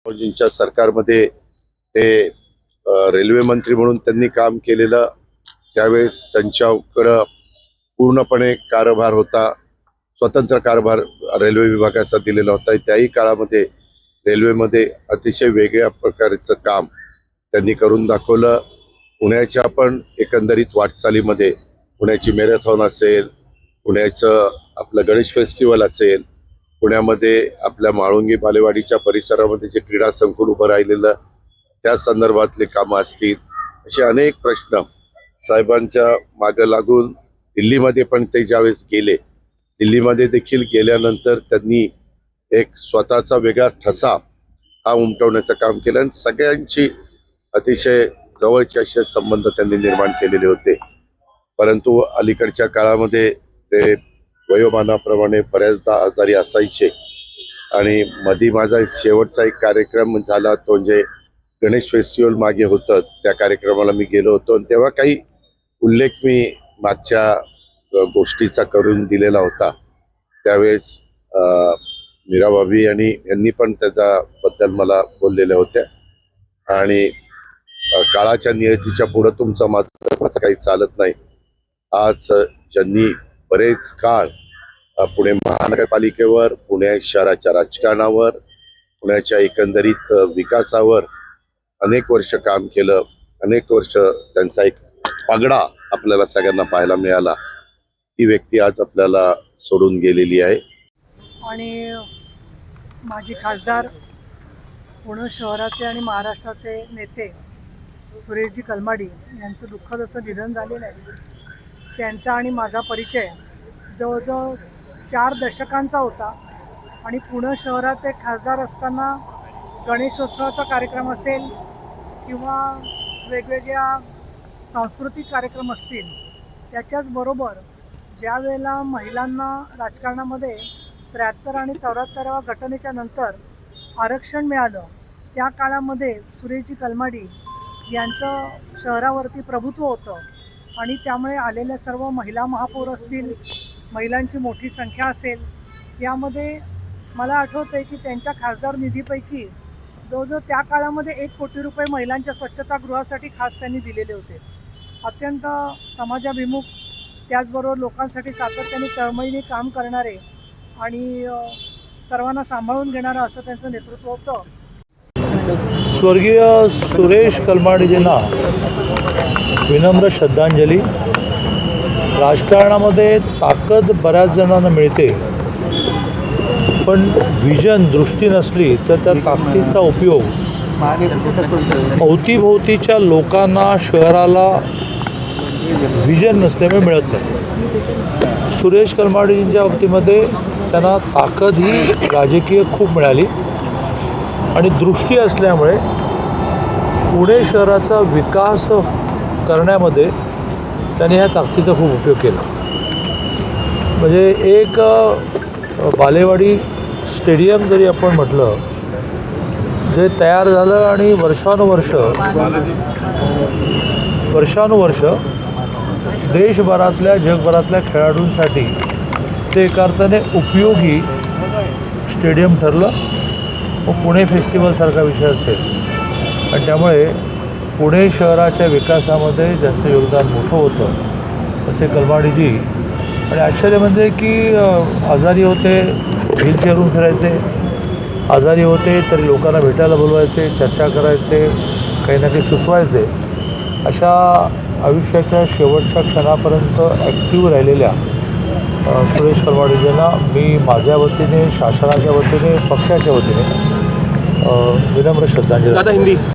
मोदींच्या सरकारमध्ये ते रेल्वे मंत्री म्हणून त्यांनी काम केलेलं. त्यावेळेस त्यांच्याकडं पूर्णपणे कारभार होता, स्वतंत्र कारभार रेल्वे विभागाचा दिलेला होता. त्याही काळामध्ये रेल्वेमध्ये अतिशय वेगळ्या प्रकारचं काम त्यांनी करून दाखवलं. पुण्याच्या पण एकंदरीत वाटचालीमध्ये पुण्याची मॅरेथॉन असेल, पुण्याचं आपलं गणेश फेस्टिवल असेल, पुण्यामध्ये आपल्या म्हाळुंगी बालेवाडीच्या परिसरामध्ये जे क्रीडा संकुल उभं राहिलेलं त्या संदर्भातले कामं असतील, असे अनेक प्रश्न साहेबांच्या मागं लागून दिल्लीमध्ये पण ते ज्यावेळेस गेले, दिल्लीमध्ये देखील गेल्यानंतर त्यांनी एक स्वतःचा वेगळा ठसा हा उमटवण्याचं काम केलं आणि सगळ्यांची अतिशय जवळचे असे संबंध त्यांनी निर्माण केलेले होते. परंतु अलीकडच्या काळामध्ये ते वयोमानाप्रमाणे बऱ्याचदा आजारी असायचे आणि मधी माझा शेवटचा एक कार्यक्रम झाला, तो म्हणजे गणेश फेस्टिवल मागे होतं, त्या कार्यक्रमाला मी गेलो होतो आणि तेव्हा काही उल्लेख मी मागच्या गोष्टीचा करून दिलेला होता. त्यावेळेस मीराबाबी यांनी पण त्याच्याबद्दल मला बोललेल्या होत्या आणि काळाच्या नियतीच्या पुढं तुमचं माझं काही चालत नाही. आज ज्यांनी बरेच काळ पुणे महानगरपालिकेवर, पुणे शहराच्या राजकारणावर, पुण्याच्या एकंदरीत विकासावर अनेक वर्ष काम केलं, अनेक वर्ष त्यांचा एक पगडा आपल्याला सगळ्यांना पाहायला मिळाला. ती व्यक्ती आज आपल्याला सोडून गेलेली आहे. आणि माजी खासदार, पुणे शहराचे आणि महाराष्ट्राचे नेते सुरेशजी कलमाडी यांचं दुःखद असं निधन झालेलं आहे. त्यांचा आणि माझा परिचय जवळजवळ 4 दशकांचा होता आणि पुणे शहराचे खासदार असताना गणेशोत्सवाचा कार्यक्रम असेल किंवा वेगवेगळ्या सांस्कृतिक कार्यक्रम असतील, त्याच्याचबरोबर ज्या वेळेला महिलांना राजकारणामध्ये 73 आणि 74व्या घटनेच्या नंतर आरक्षण मिळालं, त्या काळामध्ये सुरेशजी कलमाडी यांचं शहरावरती प्रभुत्व होतं आणि त्यामुळे आलेल्या सर्व महिला महापौर असतील, महिलांची मोठी संख्या असेल, यामध्ये मला आठवतं आहे की त्यांच्या खासदार निधीपैकी जवळजवळ त्या काळामध्ये 1 कोटी रुपये महिलांच्या स्वच्छतागृहासाठी खास त्यांनी दिलेले होते. अत्यंत समाजाभिमुख, त्याचबरोबर लोकांसाठी सातत्याने तळमळीने काम करणारे आणि सर्वांना सांभाळून घेणारं असं त्यांचं नेतृत्व होतं. स्वर्गीय सुरेश कलमाडीजींना विनम्र श्रद्धांजली. राजकारणामध्ये ताकद बऱ्याच जणांना मिळते, पण विजन, दृष्टी नसली तर त्या ताकदीचा उपयोग अवतीभोवतीच्या लोकांना, शहराला विजन नसल्यामुळे मिळत नाही. सुरेश कलमाडीजींच्या बाबतीमध्ये त्यांना ताकद ही राजकीय खूप मिळाली आणि दृष्टी असल्यामुळे पुणे शहराचा विकास करण्यामध्ये त्यांनी ह्या ताकदीचा खूप उपयोग केला. म्हणजे एक बालेवाडी स्टेडियम जरी आपण म्हटलं, जे तयार झालं आणि वर्षानुवर्ष देशभरातल्या, जगभरातल्या खेळाडूंसाठी ते एका अर्थाने उपयोगी स्टेडियम ठरलं. मग पुणे फेस्टिवलसारखा विषय असेल आणि त्यामुळे पुणे शहराच्या विकासामध्ये ज्यांचं योगदान मोठं होतं असे कलमाडीजी. आणि आश्चर्य म्हणजे की आजारी होते, व्हीलचेअरवरून फिरायचे, आजारी होते तरी लोकांना भेटायला बोलवायचे, चर्चा करायचे, काही ना काही सुचवायचे. अशा आयुष्याच्या शेवटच्या क्षणापर्यंत ॲक्टिव्ह राहिलेल्या सुरेश कलमाडीजींना मी माझ्या वतीने, शासनाच्या वतीने, पक्षाच्या वतीने विनम्र श्रद्धांजली.